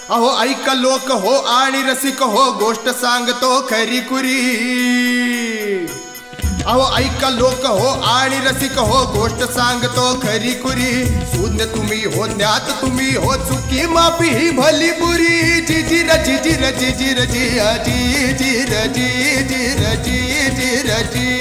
अहो ऐका लोक हो आणि रसिक हो, गोष्ट सांगतो खरी खुरी. अहो ऐका लोक हो आणि रसिक हो, गोष्ट सांगतो खरी खुरी. शून्य तुम्ही हो त्यात तुम्ही हो, चुकी माफी ही भली बुरी. जिजिर जिजिर जिजिर जी जिजिर जिजिर जिजिर जी.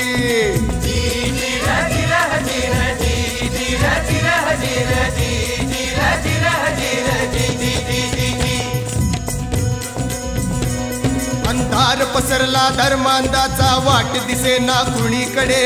अंधार पसरला धर्मांधाचा, वाट दिसे ना कुणीकडे.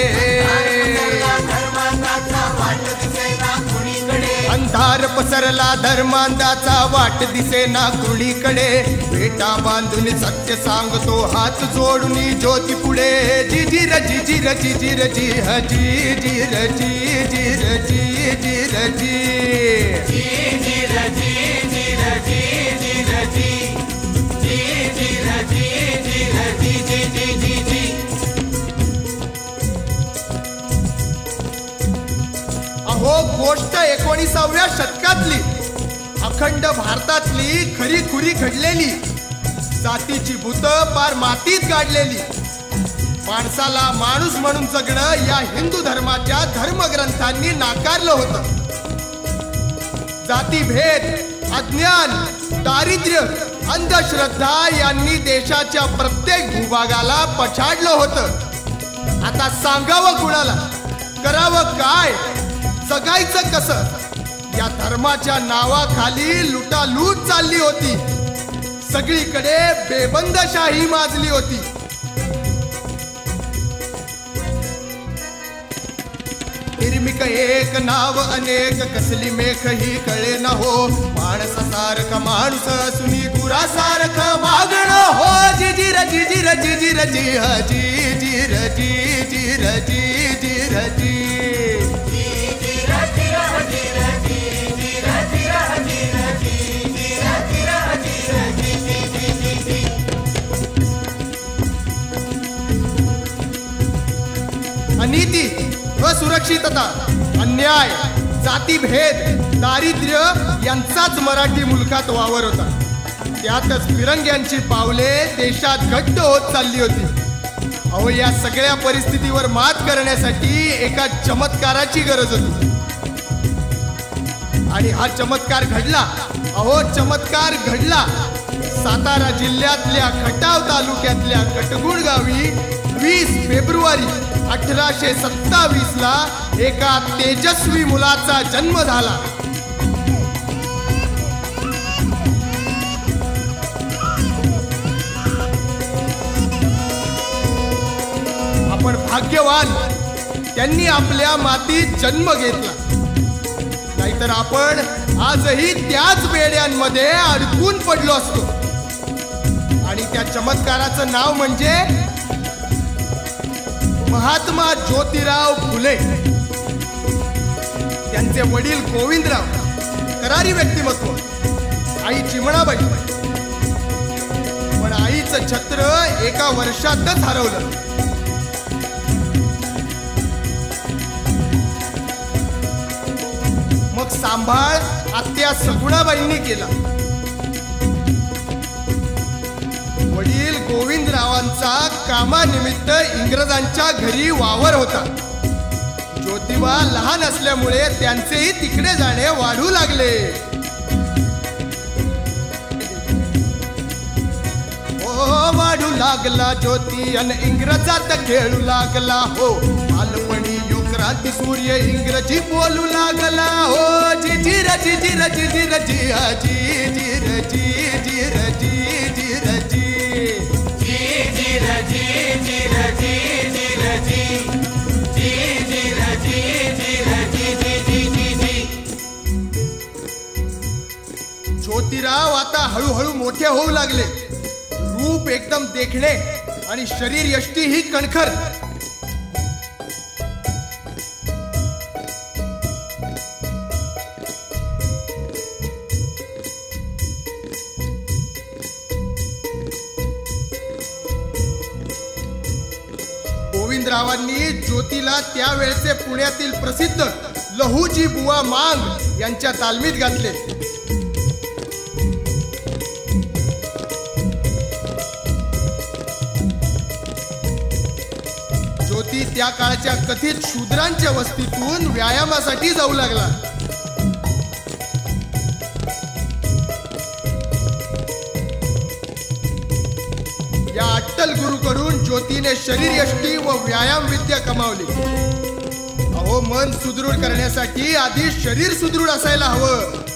अंधार पसरला धर्मांधाचा, वाट दिसे ना कुणीकडे. भेटा बांधून सत्य सांगतो, हात जोडून ज्योती पुढे. जिजिर जिजिर जिजिर जी जिजिर जिजिर जिजिर जी. अहो गोष्ट 19व्या शतकातली, अखंड भारतातली खरी खुरी घडलेली. जातीची भूत पार मातीत गाडलेली. माणसाला माणूस म्हणून जगणं या हिंदू धर्माच्या धर्मग्रंथांनी नाकारलं होतं. जातीभेद, अज्ञान, दारिद्र्य, अंधश्रद्धा यांनी देशाच्या प्रत्येक भूभागाला पछाडलं होतं. आता सांगावं कुणाला, करावं काय, जगायचं कसं? या धर्माच्या नावाखाली लुटालूट चालली होती. सगळीकडे बेबंदशाही माजली होती. निर्मिक एक नाव अनेक, कसली मेख ही कळे न हो. माणसासारखं माणूस सुनी गुरासारखं वागणं हो. जिजिर जिजिर जिजिर जी जिजिर जिजिर जिजिर जी. अनीती, असुरक्षितता, अन्याय, जातीभेद, दारिद्र्य यांचाच मराठी मुलखात वावर होता. त्यातच फिरंग्यांची पावले देशात घट्ट होत चालली होती. अहो या सगळ्या परिस्थितीवर मात करण्यासाठी एका चमत्काराची गरज होती. आणि हा चमत्कार घडला. अहो चमत्कार घडला. सातारा जिल्ह्यातल्या खटाव तालुक्यातल्या कटगुण गावी 20 फेब्रुवारी 1827 ला एका तेजस्वी मुलाचा जन्म झाला. आपण भाग्यवान, त्यांनी आपल्या मातीत जन्म घेतला. नाहीतर आपण आजही त्याच बेड्यांमध्ये अडकून पडलो असतो. आणि त्या चमत्काराचं नाव म्हणजे महात्मा ज्योतिराव फुले. त्यांचे वडील गोविंदराव, करारी व्यक्तिमत्व. आई चिमणाबाई. पण आईचं छत्र एका वर्षातच हरवलं. मग सांभाळ आत्या सगुणाबाईंनी केला. वडील गोविंदरावांचा कामानिमित्त इंग्रजांच्या घरी वावर होता. ज्योतिबा लहान असल्यामुळे त्यांचेही तिकडे जाणे वाढू लागले. ओ वाढू लागला ज्योती अन इंग्रजात खेळू लागला हो. बालपणी युक्रांती सूर्य इंग्रजी बोलू लागला हो. जिजिर जिजिर जिजिर जी जिजिर जिजिर जिजिर जी. ज्योतिराव आता हळूहळू मोठे होऊ लागले. रूप एकदम देखणे आणि शरीर यष्टी ही कणखर. गोविंदरावांनी ज्योतीला त्यावेळचे पुण्यातील प्रसिद्ध लहूजी बुवा मांग यांच्या तालमीत घातले. ज्योती त्या काळच्या कथित शूद्रांच्या वस्तीतून व्यायामासाठी जाऊ लागला. या अट्टल गुरुकडून ज्योतीने शरीर यष्टी व व्यायाम विद्या कमावली. अहो, मन सुदृढ करण्यासाठी आधी शरीर सुदृढ असायला हवं.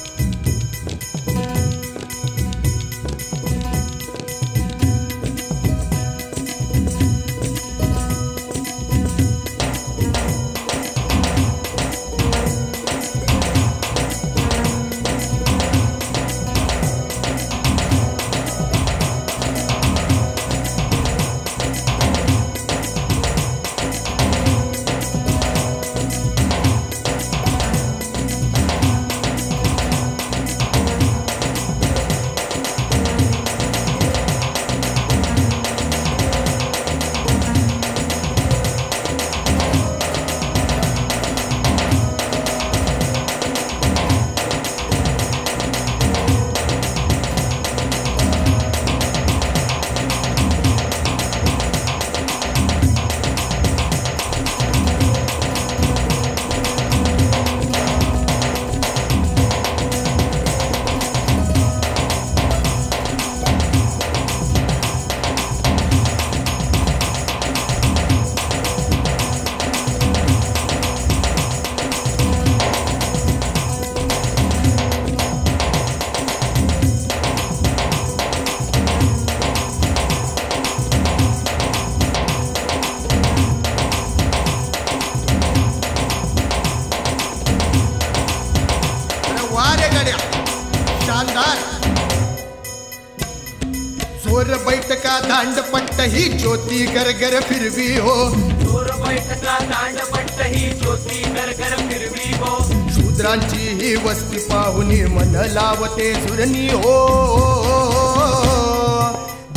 जोर बैठका दांडपट्ट ही ज्योती गरगर फिरवी हो. जोर बैठका दांडपट्ट ही ज्योती गरगर फिरवी हो. शूद्रांची ही वस्ती पाहुनी मन लावते झुरणी हो.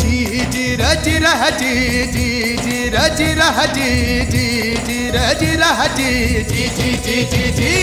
जी जी रजी रजी जी जी रजी रजी जी जी रजी रजी जी जी जी जी जी.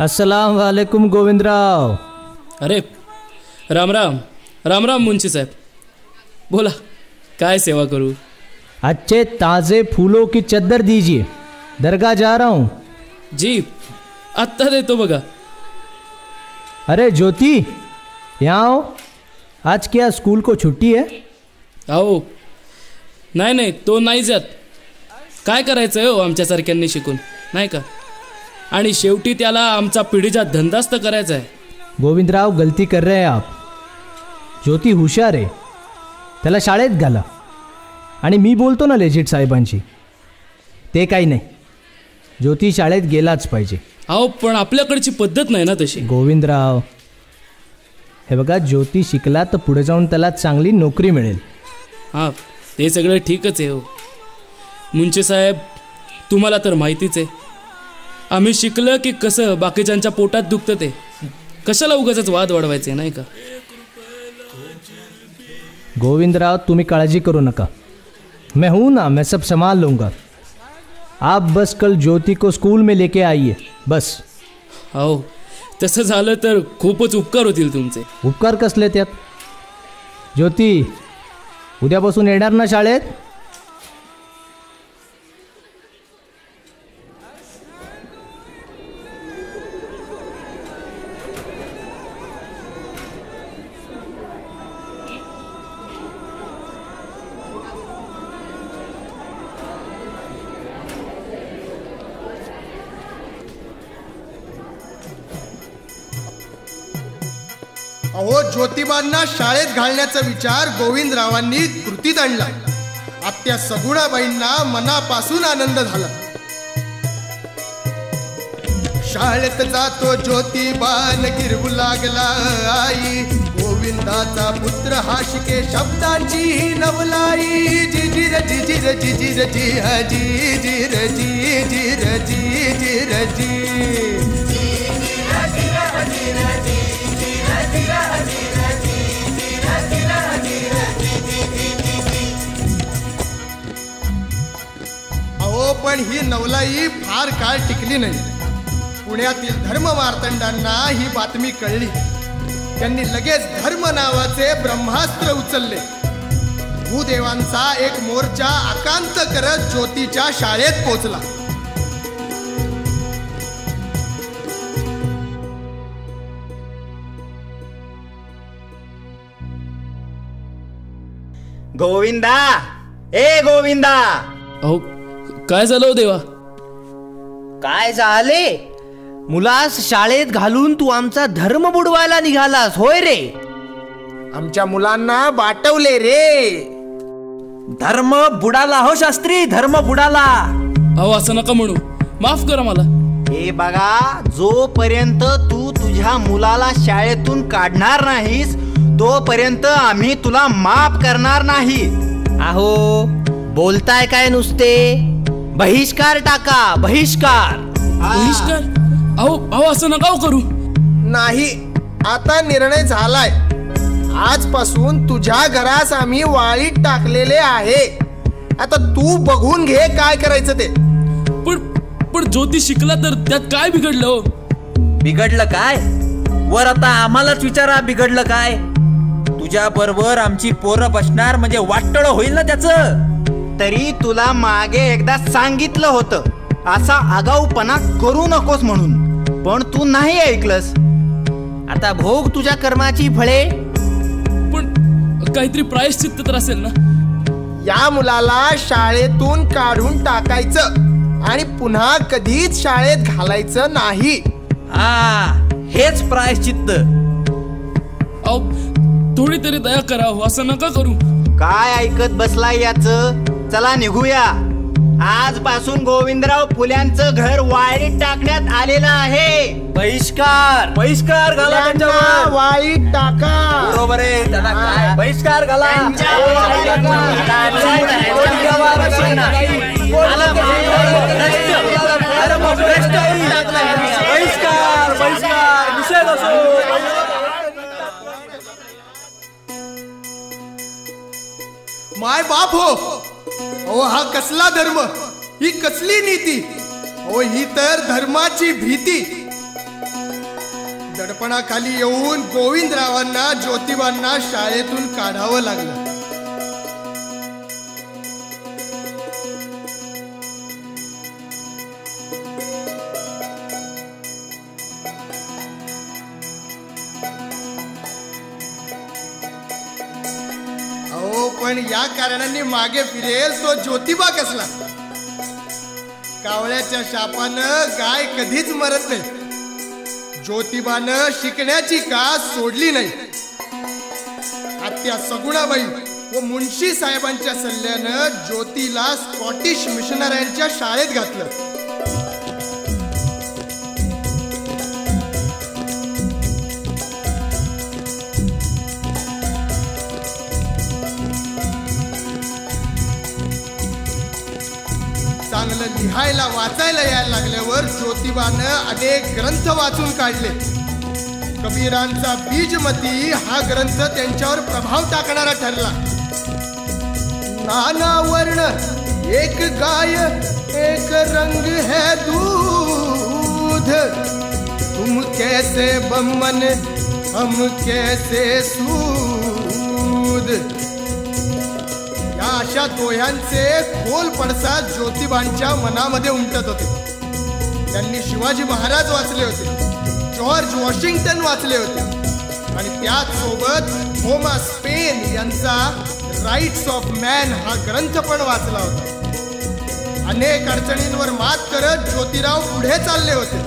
अस्सलाम वालेकुम गोविंदराव. अरे राम राम राम राम मुंशी साहब, बोला काय सेवा करूं? अच्छे ताज़े फूलों की चद्दर दीजिए, दरगाह जा रहा हूँ. जी आत्ता देतो बघा. अरे ज्योति, यहाँ आओ. आज क्या स्कूल को छुट्टी है? आओ. नाही नाही, तो नाही जात. काय करायचं हो आमच्यासारख्यांनी शिकून, नाही का? आणि शेवटी त्याला आमचा पिढीचा धंदाच तर करायचा आहे. गोविंदराव, गलती कर रहे हैं आप. ज्योति हुशार आहे, त्याला शाळेत घाला. आणि मी बोलतो ना लेजिट साहेबांशी, ते काही नाही. ज्योति शाळेत गेलाच पाहिजे. अहो पण आपल्याकडची पद्धत नाही ना तशी. गोविंदराव, हे बघा, ज्योति शिकला तर पुढे जाऊन त्याला चांगली नोकरी मिळेल. हां, ते सगळं ठीकच आहे हो मुंशी साहेब. तुम्हाला तर माहितीच आहे, आम्ही शिकलं की कसं बाकीच्यांच्या पोटात दुखतं. ते कशाला उगाचच वाद वाढवायचे, नाही का? गोविंदराव, तुम्ही काळजी करू नका. मैं हूं ना, मैं सब संभाल लूँगा. आप बस कल ज्योति को स्कूल में लेके आइए, बस. हो, तसं झालं तर खूपच उपकार होतील तुमचे. उपकार कसले त्यात? ज्योति, उद्यापासून येणार ना शाळेत? अहो, ज्योतिबांना शाळेत घालण्याचा विचार गोविंदरावांनी कृतीत आणला. आत्या सगुणाबाईंना मनापासून आनंद झाला. शाळेत जातो ज्योतिबान गिरवू लागला आई, गोविंदाचा पुत्र हा शिके शब्दांची नवलाई. जिजिर जिजिर जिजिर जी जिजिर जिजिर जिजिर जी. अहो, पण ही नवलाई फार काळ टिकली नाही. पुण्यातील धर्म मार्तंडांना ही बातमी कळली. त्यांनी लगेच धर्म नावाचे ब्रह्मास्त्र उचलले. भूदेवांचा एक मोर्चा आकांत करत ज्योतीच्या शाळेत पोचला. गोविंदा, ए गोविंदा. अहो, काय झालं हो देवा? काय झाले? मुलास शाळेत घालून तू आमचा धर्म बुडवायला निघालास होय रे? आमच्या मुलांना बाटवले रे. धर्म बुडाला हो शास्त्री, धर्म बुडाला. अहो, असं नका म्हणू, माफ करा मला. हे बघा, जोपर्यंत तू तुझ्या मुलाला शाळेतून काढणार नाहीस तोपर्यंत आम्ही तुला माफ करणार नाही. अहो, बोलताय काय नुसते? बहिष्कार टाका, बहिष्कार. बहिष्कार? अहो अहो, असं नका हो करू. नाही, आता निर्णय झालाय. आजपासून तुझ्या घरास आम्ही वाळीत टाकलेले आहे. आता तू बघून घे काय करायचं ते. पण ज्योती शिकला तर त्यात काय बिघडलं हो? बिघडलं काय? वर आता आम्हालाच विचारा, बिघडलं काय? तुझ्या बरोबर आमची पोरं बसणार म्हणजे वाटळ होईल ना त्याचं. तरी तुला मागे एकदा सांगितलं होतं असा आगाऊपणा करू नकोस म्हणून, पण तू नाही ऐकलंस. आता भोग तुझ्या कर्माची फळे. पण काहीतरी प्रायश्चित्त तर असेल ना? या मुलाला शाळेतून काढून टाकायचं आणि पुन्हा कधीच शाळेत घालायचं नाही. हेच प्रायश्चित्त. अहो, थोडी तरी दया करा हो, असं नका करू. काय ऐकत बसलाय याच? चला निघूया. आजपासून गोविंदराव फुल्यांचं घर वाळीत टाकण्यात आलेलं आहे. बहिष्कार, बहिष्कार घाला त्यांच्यावर. वाळीत टाका. बरोबर आहे, त्याला काय बहिष्कार घाला. बहिष्कार, बहिष्कार, निषेध असो. माय बाप हो. अहो, हा कसला धर्म, ही कसली नीती. अहो, ही तर धर्माची भीती. दडपणाखाली येऊन गोविंदरावांना ज्योतिबांना शाळेतून काढावं लागलं. पण या कारणांनी मागे फिरेल तो ज्योतिबा कसला. कावळ्याच्या शापानं गाय कधीच मरत नाही. ज्योतिबानं शिकण्याची कास सोडली नाही. आत्या सगुणाबाई व मुन्शी साहेबांच्या सल्ल्यानं ज्योतीला स्कॉटिश मिशनऱ्यांच्या शाळेत घातलं. चांगलं लिहायला वाचायला यायला लागल्यावर ज्योतिबानं अनेक ग्रंथ वाचून काढले. कबीरांचा बीजमती हा ग्रंथ त्यांच्यावर प्रभाव टाकणारा ठरला. नाना वर्ण एक गाय एक रंग है दूध, तुम कैसे बम्मन हम कैसे सूद. अशा दोह्यांचे खोल पडसाद ज्योतिबांच्या मनामध्ये उमटत होते. त्यांनी शिवाजी महाराज वाचले होते, जॉर्ज वॉशिंग्टन वाचले होते आणि त्याच सोबत थॉमस पेन यांचा राईट्स ऑफ मॅन हा ग्रंथ पण वाचला होता. अनेक अडचणींवर मात करत ज्योतिराव पुढे चालले होते.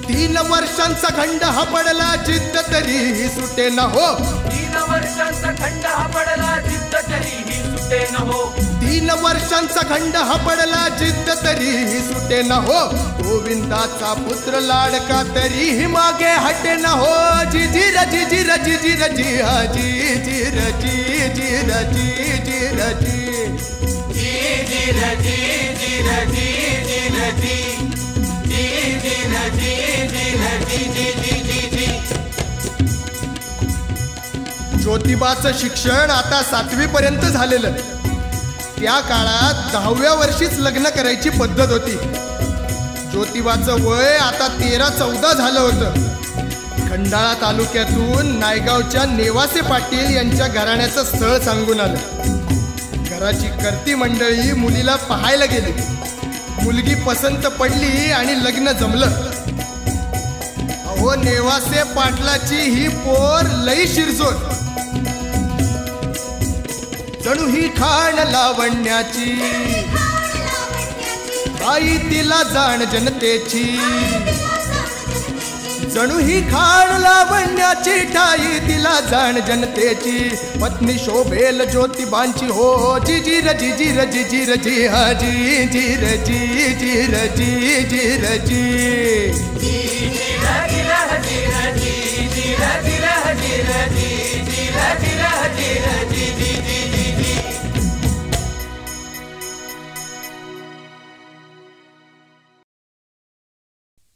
3 वर्षांचा खंड हा पडला जिद्द तरीही सुटे न हो. 3 वर्षांचा खंड हा पडला जिद्द तरीही सुटे न हो. 3 वर्षांचा खंड हा पडला जिद्द तरीही सुटे न हो. गोविंदाचा पुत्र लाडका तरीही मागे हटे न हो. जी जी रजी जी रजी जी रजी हा जी जी रजी जी रजी जी रजी जी जी रजी जी रजी जी रजी जी जी रजी जी रजी जी जी जी जी. ज्योतिबाचं शिक्षण आता 7वी पर्यंत झालेलं. त्या काळात 10व्या वर्षीच लग्न करायची पद्धत होती. ज्योतिबाचं वय आता 13-14 झालं होतं. खंडाळा तालुक्यातून नायगावच्या नेवासे पाटील यांच्या घराण्याचं स्थळ सांगून आलं. घराची कर्ती मंडळी मुलीला पाहायला गेली. मुलगी पसंत पडली आणि लग्न जमलं. अहो, नेवासे पाटलाची ही पोर लई शिरजोड, जणू ही खाण लावण्याची, आई तिला जाण जनतेची. जणू ही खाण लावण्याची, ठाई तिला जाण जनतेची. पत्नी शोभेल ज्योतिबांची हो. जी जी रजी जी रजी जी रजी हा जी जी रजी जी रजी जी रजी.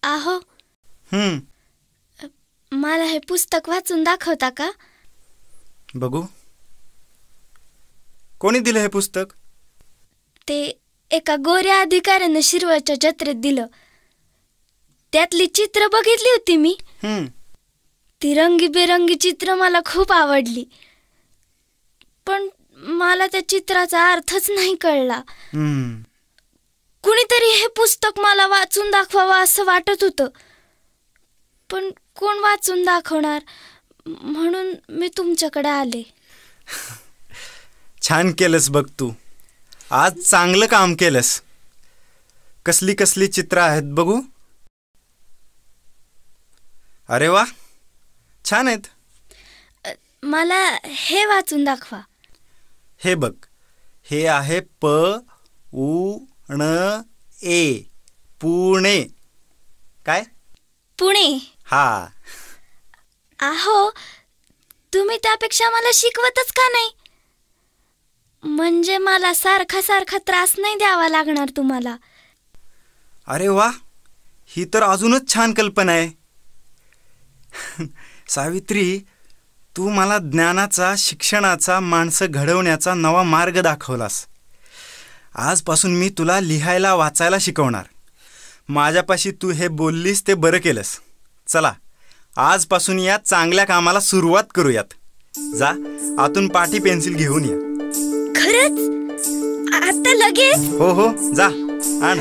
आहो, मला हे पुस्तक वाचून दाखवता का? बघू. कोणी दिलं हे पुस्तक? ते एका गोऱ्या अधिकाऱ्यानं शिरवळच्या जत्रेत दिलं. त्यातली चित्र बघितली होती मी. ती रंगीबेरंगी चित्र मला खूप आवडली, पण मला त्या चित्राचा अर्थच नाही कळला. कुणीतरी हे पुस्तक मला वाचून दाखवावं असं वाटत होतं, पण कोण वाचून दाखवणार, म्हणून मी तुमच्याकडे आले. छान केलंस बघ तू. आज चांगलं काम केलंस. कसली कसली चित्र आहेत बघू. अरे वा, छान आहेत. मला हे वाचून दाखवा. हे बघ, हे आहे P-U-N-E, पुणे. काय? पुणे. हा. आहो, तुम्ही त्यापेक्षा मला शिकवतच का नाही? म्हणजे मला सारखा सारखा त्रास नाही द्यावा लागणार तुम्हाला. अरे वा, ही तर अजूनच छान कल्पना आहे. सावित्री, तू मला ज्ञानाचा, शिक्षणाचा, माणसं घडवण्याचा नवा मार्ग दाखवलास. आजपासून मी तुला लिहायला वाचायला शिकवणार. माझ्यापाशी तू हे बोललीस ते बरं केलंस. चला, आजपासून या चांगल्या कामाला सुरुवात करूयात. जा, आतून पाटी पेन्सिल घेऊन या. खरंच? आता लगेच? हो हो, जा आण.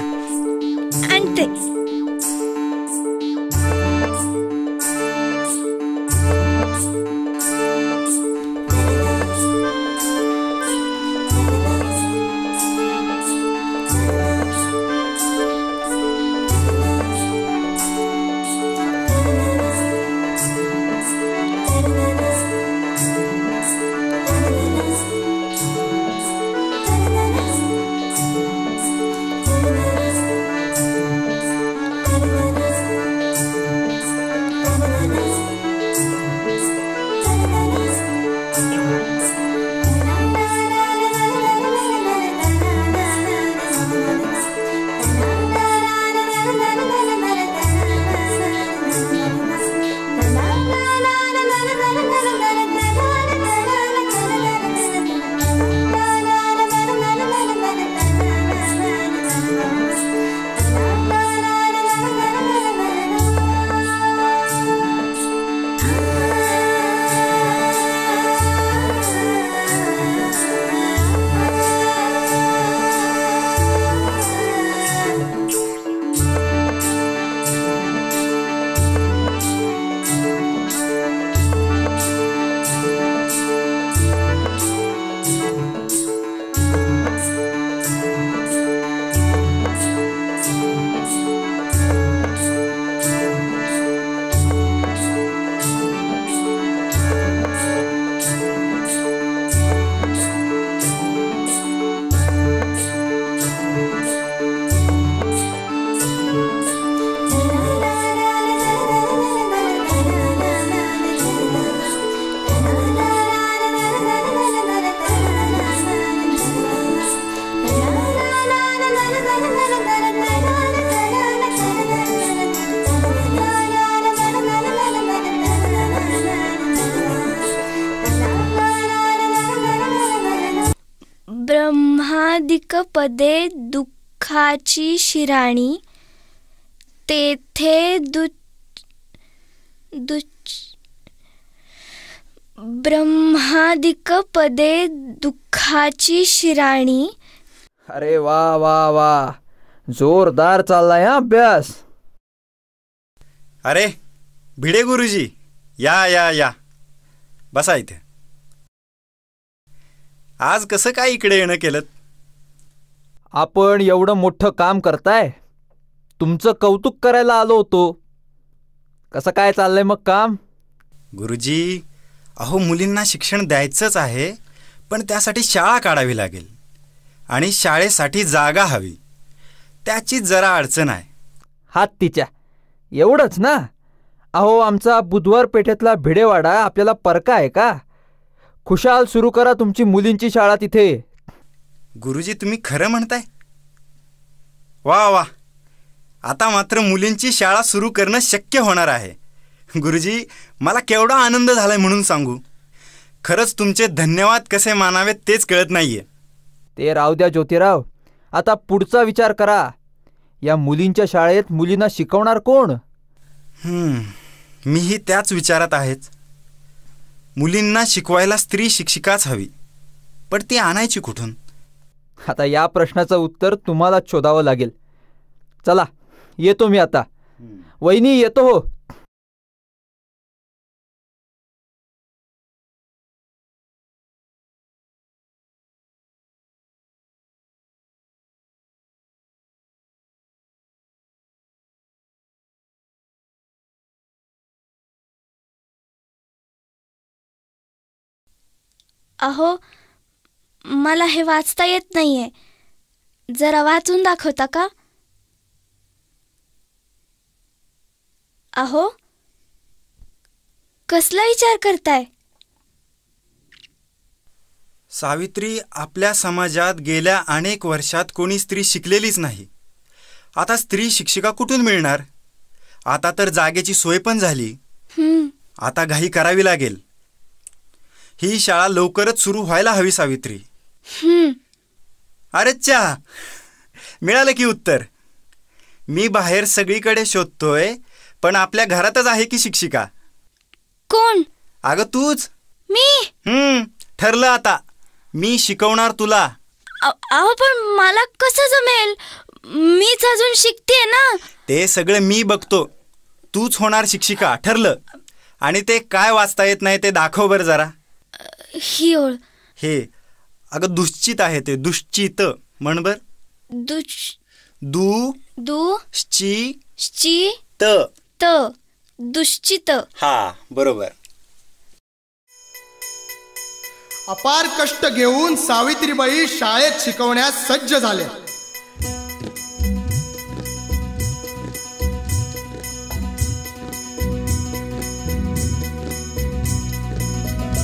आणते. ब्रह्मादिक पदे दुःखाची शिराणी, तेथे ब्रह्मादिक पदे दुःखाची शिराणी. अरे वा वा वा, जोरदार चाललाय हा अभ्यास. अरे भिडे गुरुजी, या या या, बसा इथे. आज कसं काय इकडे येणं केलं? आपण एवढं मोठं काम करताय, तुमचं कौतुक करायला आलो होतो. कसं काय चाललंय मग काम? गुरुजी, अहो मुलींना शिक्षण द्यायचंच आहे, पण त्यासाठी शाळा काढावी लागेल आणि शाळेसाठी जागा हवी. त्याची जरा अडचण आहे. हात तिच्या, एवढंच ना? अहो आमचा बुधवार पेठेतला भिडेवाडा आपल्याला परका आहे का? खुशाल सुरू करा तुमची मुलींची शाळा तिथे. गुरुजी, तुम्ही खरं म्हणताय? वा वा, आता मात्र मुलींची शाळा सुरू करणं शक्य होणार आहे. गुरुजी, मला केवढा आनंद झालाय म्हणून सांगू. खरंच तुमचे धन्यवाद कसे मानावेत तेच कळत नाहीये. ते राहू द्या ज्योतिराव, आता पुढचा विचार करा. या मुलींच्या शाळेत मुलींना शिकवणार कोण? मीही त्याच विचारात आहेच. मुलींना शिकवायला स्त्री शिक्षिकाच हवी, पण ती आणायची कुठून? आता या प्रश्नाचं उत्तर तुम्हालाच शोधावं लागेल. चला येतो मी आता. वहिनी येतो हो. अहो, मला हे वाचता येत नाहीये. जरा वाचून दाखवता का? अहो, कसला विचार करताय? सावित्री, आपल्या समाजात गेल्या अनेक वर्षात कोणी स्त्री शिकलेलीच नाही. आता स्त्री शिक्षिका कुठून मिळणार? आता तर जागेची सोय पण झाली. आता घाई करावी लागेल. ही शाळा लवकरच सुरू व्हायला हवी सावित्री. अरे चा, मिळालं की उत्तर. मी बाहेर सगळीकडे शोधतोय, पण आपल्या घरातच आहे की शिक्षिका. कोण? अगं तूच. मी? ठरलं आता, मी शिकवणार तुला. अहो, पण मला कसं जमेल? मीच अजून शिकते ना. ते सगळं मी बघतो. तूच होणार शिक्षिका, ठरलं. आणि ते काय वाचता येत नाही ते दाखव बरं जरा. ही ओळ. हे अगं दुश्चित आहे ते. दुश्चित म्हण बर. दुश्चित. हा, बरोबर. अपार कष्ट घेऊन सावित्रीबाई शाळेत शिकवण्यास सज्ज झाल्या.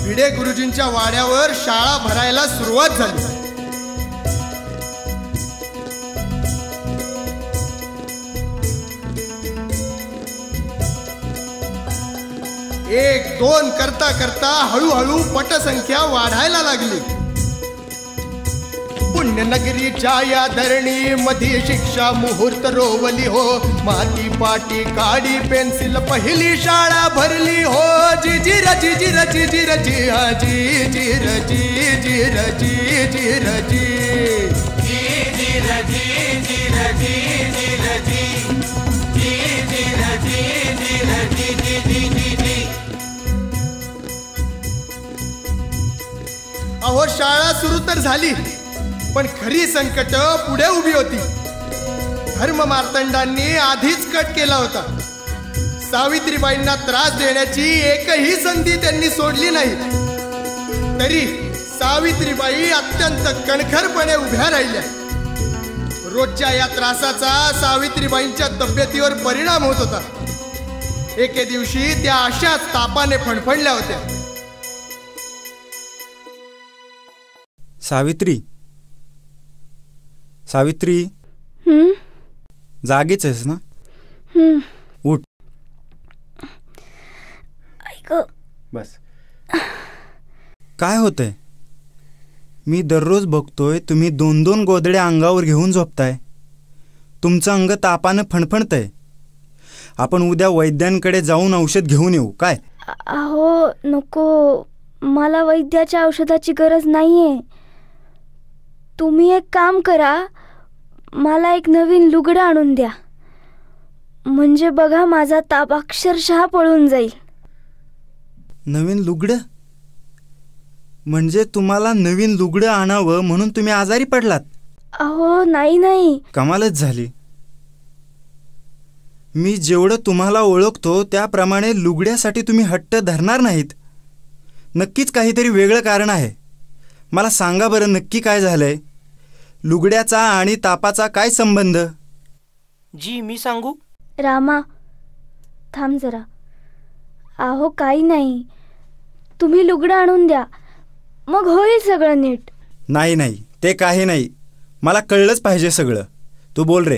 भिडे गुरुजींच्या वाड्यावर शाळा भरायला सुरुवात झाली. एक दोन करता करता हळूहळू पटसंख्या वाढायला लागली. पुण्यनगरीच्या या धरणी मध्ये शिक्षा मुहूर्त रोवली हो. माती पाटी काडी पेन्सिल पहिली शाळा भरली हो. जिजिर जिजिर जिजिर जी हा जी जिर जी जिर जी जिर जी जिजिर जी जिर जी जिर जी जिजिर जी जिर जी जी जी जी. अहो, शाळा सुरू तर झाली, पण खरी संकट पुढे उभी होती. धर्म मार्तंडांनी आधीच कट केला होता. सावित्रीबाईंना त्रास देण्याची एकही संधी त्यांनी सोडली नाही. तरी सावित्रीबाई अत्यंत कणखरपणे उभ्या राहिल्या. रोजच्या या त्रासाचा सावित्रीबाईंच्या तब्येतीवर परिणाम होत होता. एके दिवशी त्या अशाच तापाने फणफणल्या होत्या. सावित्री, सावित्री, जागीच आहेस ना? उठ. बस. काय होतंय? मी दररोज बघतोय तुम्ही 2-2 गोधड्या अंगावर घेऊन झोपताय. तुमचं अंग तापानं फणफणतंय. आपण उद्या वैद्यांकडे जाऊन औषध घेऊन येऊ काय? अहो नको, मला वैद्याच्या औषधाची गरज नाहीये. तुम्ही एक काम करा, मला एक नवीन लुगडं आणून द्या. म्हणजे बघा माझा ताप अक्षरशः पळून जाईल. नवीन लुगडं? म्हणजे तुम्हाला नवीन लुगडं आणावं म्हणून तुम्ही आजारी पडलात? अहो नाही. कमालच झाली. मी जेवढं तुम्हाला ओळखतो त्याप्रमाणे लुगड्यासाठी तुम्ही हट्ट धरणार नाहीत. नक्कीच काहीतरी वेगळं कारण आहे. मला सांगा बरं, नक्की काय झालंय? लुगड्याचा आणि तापाचा काय संबंध? जी मी सांगू? रामा थांब जरा. अहो काही नाही, तुम्ही लुगडं आणून द्या, मग होईल सगळं नीट. नाही, ते काही नाही. मला कळलंच पाहिजे सगळं. तू बोल रे.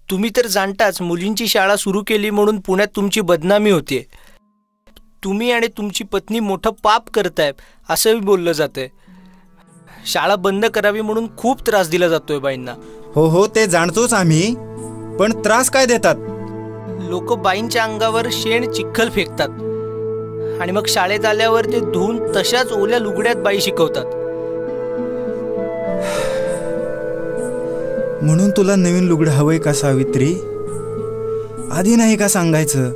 तुम्ही तर जाणताच, मुलींची शाळा सुरू केली म्हणून पुण्यात तुमची बदनामी होते. तुम्ही आणि तुमची पत्नी मोठं पाप करताय असंही बोललं जातंय. शाळा बंद करावी म्हणून खूप त्रास दिला जातोय बाईंना. हो ते जाणतोच आम्ही, पण त्रास काय देतात? लोक बाईंच्या अंगावर शेण चिखल फेकतात आणि मग शाळेत आल्यावर ते धुवून तशाच ओल्या लुगड्यात बाई शिकवतात. म्हणून तुला नवीन लुगडं हवंय का सावित्री? आधी नाही का सांगायचं?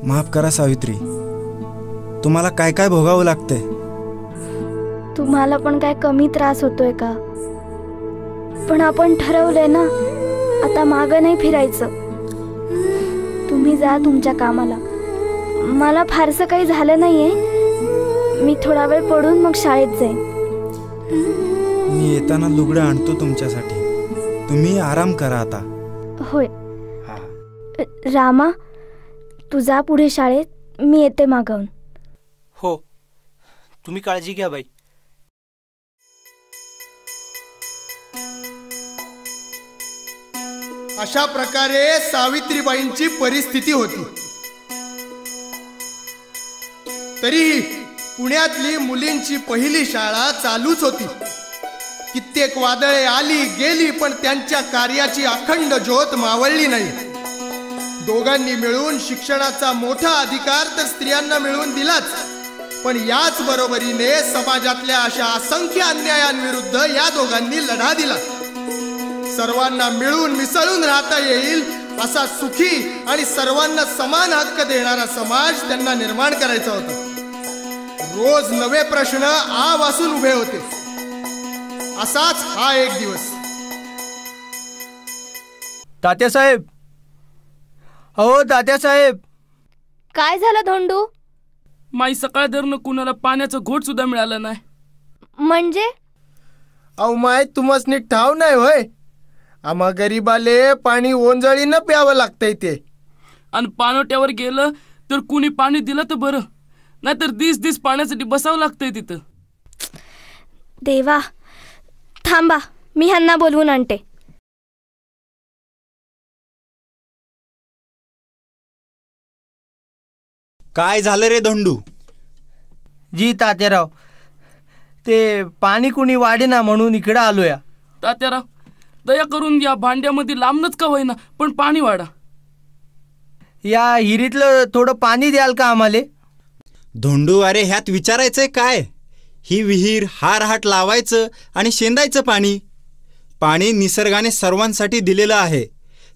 माफ करा सावित्री, तुम्हाला काय काय भोगावं लागतंय. तुम्हाला पण काय कमी त्रास होतोय का? पण आपण ठरवलंय ना, आता मागं नाही फिरायचं. तुम्ही जा तुमच्या कामाला. मला फारसं काही झालं नाहीये. मी थोडा वेळ पडून मग शाळेत जाईन. मी येताना लुगडं आणतो तुमच्यासाठी. तुम्ही आराम करा आता. होय. रामा तू जा पुढे शाळेत, मी येते मागवून. हो, तुम्ही काळजी घ्या बाई. अशा प्रकारे सावित्रीबाईंची परिस्थिती होती. तरीही पुण्यातली मुलींची पहिली शाळा चालूच होती. कित्येक वादळे आली गेली, पण त्यांच्या कार्याची अखंड ज्योत मावळली नाही. दोघांनी मिळून शिक्षणाचा मोठा अधिकार तर स्त्रियांना मिळवून दिलाच, पण याच बरोबरीने समाजातल्या अशा असंख्य अन्यायांविरुद्ध या दोघांनी लढा दिला. सर्वांना मिळून मिसळून राहता येईल असा सुखी आणि सर्वांना समान हक्क देणारा समाज त्यांना निर्माण करायचा होता. रोज नवे प्रश्न आ वासून उभे होते. असाच हा एक दिवस. तात्यासाहेब, अहो तात्यासाहेब. काय झालं धोंडू? माई सकाळ धरणं कुणाला पाण्याचं घोट सुद्धा मिळालं नाही. म्हणजे? अहो माय तुम्हाच नीट ठाव नाही होय. आम्हा गरीबाले पाणी ओंजळीनं प्यावं लागतंय ते. आणि पाणवट्यावर गेलं तर कुणी पाणी दिलं तर बरं, नाहीतर दिस पाण्यासाठी बसावं लागतंय तिथं. देवा थांबा, मी ह्यांना बोलवून आणते. काय झालं रे धोंडू? जी तात्याराव, ते पाणी कुणी वाढेना म्हणून इकडं आलोया. तात्याराव दया करून या भांड्यामध्ये लांबनच का होईना पण पाणी वाढा. या हिरीतलं थोडं पाणी द्याल का आम्हाले? धोंडू, अरे ह्यात विचारायचंय काय? ही विहीर हार हाट लावायचं आणि शेंदायचं पाणी. पाणी निसर्गाने सर्वांसाठी दिलेलं आहे.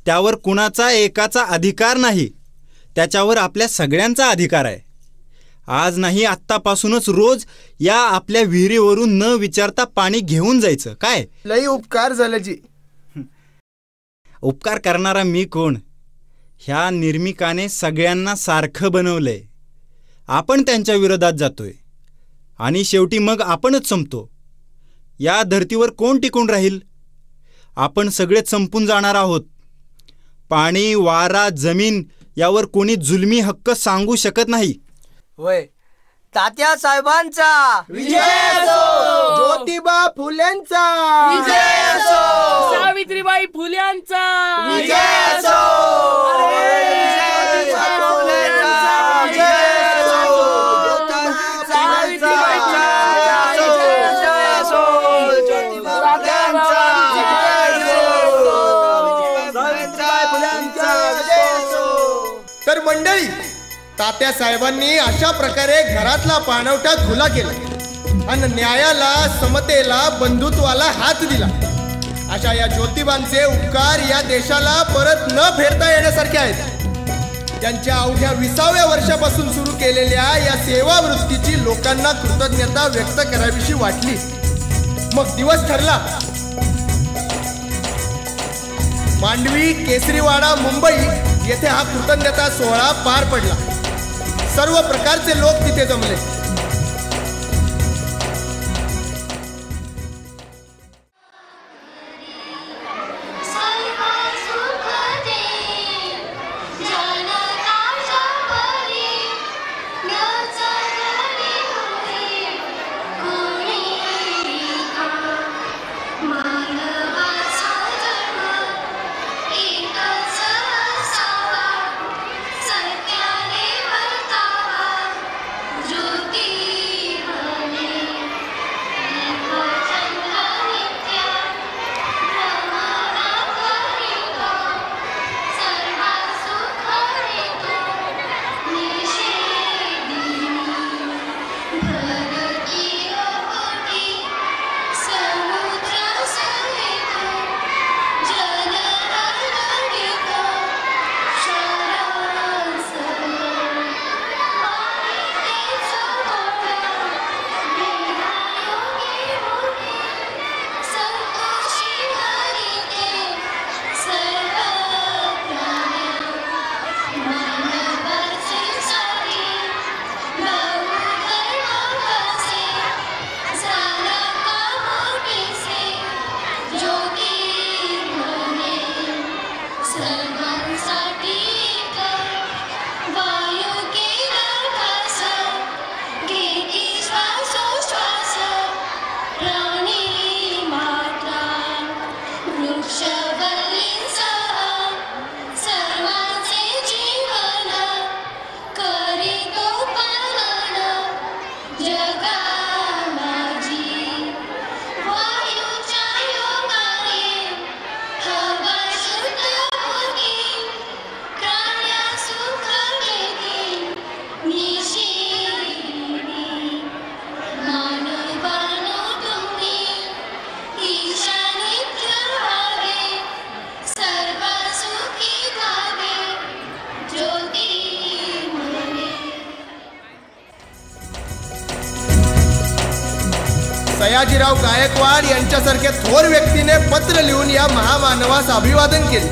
त्यावर कुणाचा एकाचा अधिकार नाही, त्याच्यावर आपल्या सगळ्यांचा अधिकार आहे. आज नाही आत्तापासूनच रोज या आपल्या विहिरीवरून न विचारता पाणी घेऊन जायचं. काय लई उपकार झालं जी. उपकार करणारा मी कोण? ह्या निर्मिकाने सगळ्यांना सारखं बनवलंय. आपण त्यांच्या विरोधात जातोय आणि शेवटी मग आपणच संपतो. या धर्तीवर कोण टिकून राहील? आपण सगळेच संपून जाणार आहोत. पाणी, वारा, जमीन यावर कोणी जुलमी हक्क सांगू शकत नाही. वय तात्या साहेबांचा विजय असो. ज्योतिबा फुलेंचा विजय असो. सावित्रीबाई फुल्यांचा विजय असो. सावित्रीबाई तर मंडळी, तात्या साहेबांनी अशा प्रकारे घरातला पाणवठा खुला केला आणि न्यायाला, समतेला, बंधुत्वाला हात दिला. अशा या ज्योतिबांचे उपकार या देशाला परत न फेडता येण्यासारखे आहेत. त्यांच्या अवघ्या 20व्या वर्षापासून सुरू केलेल्या या सेवावृत्तीची लोकांना कृतज्ञता व्यक्त करावीशी वाटली. मग दिवस ठरला. मांडवी, केसरीवाडा, मुंबई येथे हा कृतज्ञता सोहळा पार पडला. सर्व प्रकारचे लोक तिथे जमले. सयाजीराव गायकवाड यांच्यासारख्या थोर व्यक्तीने पत्र लिहून या महामानवास अभिवादन केले.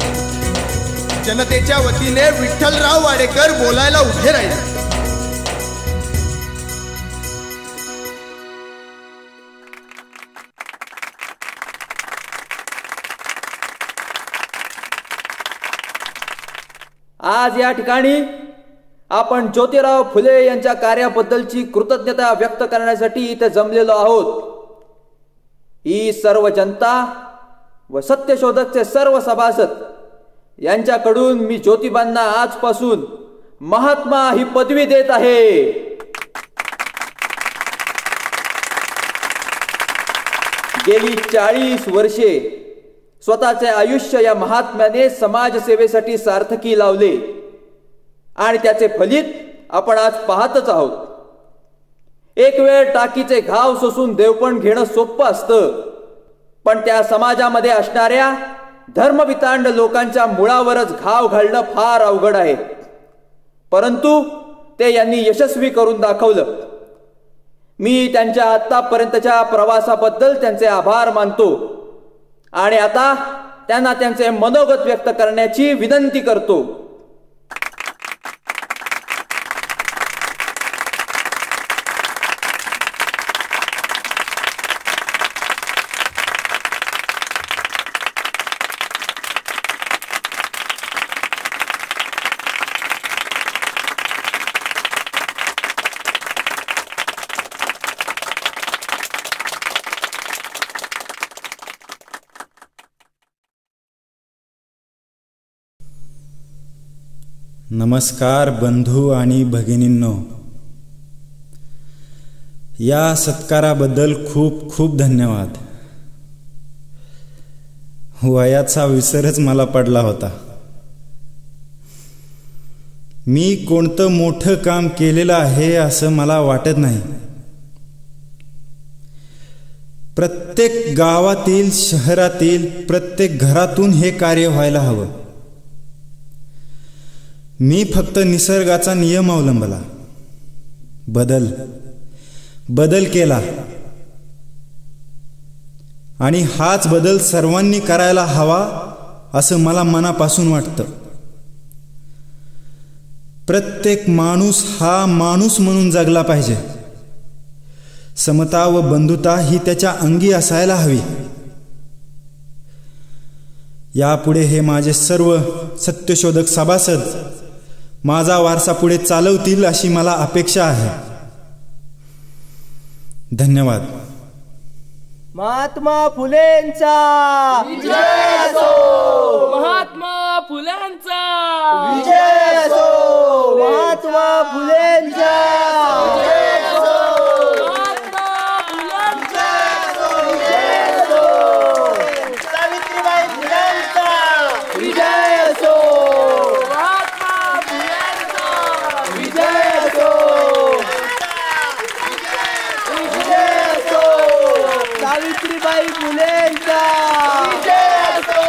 जनतेच्या वतीने विठ्ठलराव वाडेकर बोलायला उभे राहिले. आज या ठिकाणी आपण ज्योतिराव फुले यांच्या कार्याबद्दलची कृतज्ञता व्यक्त करण्यासाठी इथे जमलेलो आहोत. ही सर्व जनता व सत्यशोधकचे सर्व सभासद यांच्याकडून मी ज्योतिबांना आजपासून महात्मा ही पदवी देत आहे. गेली 40 वर्षे स्वतःचे आयुष्य या महात्म्याने समाजसेवेसाठी सार्थकी लावले आणि त्याचे फलित आपण आज पाहतच आहोत. एक वेळ टाकीचे घाव सोसून देवपण घेणं सोपं असतं, पण त्या समाजामध्ये असणाऱ्या धर्मवितांड लोकांच्या मुळावरच घाव घालणं फार अवघड आहे. परंतु ते यांनी यशस्वी करून दाखवलं. मी त्यांच्या आतापर्यंतच्या प्रवासाबद्दल त्यांचे आभार मानतो आणि आता त्यांना त्यांचे मनोगत व्यक्त करण्याची विनंती करतो. नमस्कार बंधू आणि भगिनींनो, या सत्काराबद्दल खूप खूप धन्यवाद. वयाचा विसरच मला पडला होता. मी कोणतं मोठं काम केलेलं आहे असं मला वाटत नाही. प्रत्येक गावातील शहरातील प्रत्येक घरातून हे कार्य व्हायला हवं. मी फक्त निसर्गाचा नियम अवलंबला, बदल केला आणि हाच बदल सर्वांनी करायला हवा असं मला मनापासून वाटतं. प्रत्येक माणूस हा माणूस म्हणून जगला पाहिजे. समता व बंधुता ही त्याच्या अंगी असायला हवी. यापुढे हे माझे सर्व सत्यशोधक सभासद माझा वारसा पुढे चालवतील अशी मला अपेक्षा आहे. धन्यवाद. महात्मा फुलेंचा विजय असो. महात्मा फुल्यांचा विजय असो. महात्मा फुलेंचा विजय असो. विजय असो. सावित्रीबाई फुलेंचा विजय असो. महात्मा फुलेंचा विजय असो. विजय असो. सावित्रीबाई फुलेंचा विजय असो.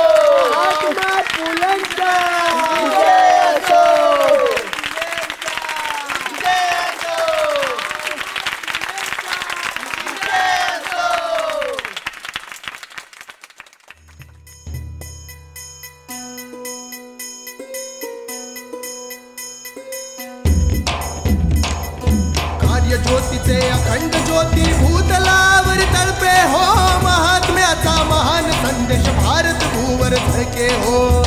महात्मा फुलेंचा विजय असो. विजय असो. विजय असो. कार्य ज्योतीचे अखंड ज्योती भूतलावर तळपे हो. महात्म्याचा महान संदेश भारत भूवर झळके हो.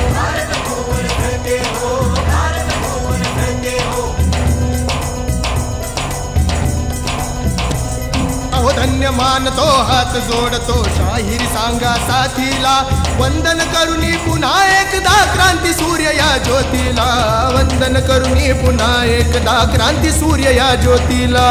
अहो धन्य मानतो हात जोडतो शाहीर सांगा साथीला. वंदन करुनी पुन्हा एकदा क्रांती सूर्य या ज्योतीला. वंदन करुनी पुन्हा एकदा क्रांती सूर्य या ज्योतीला.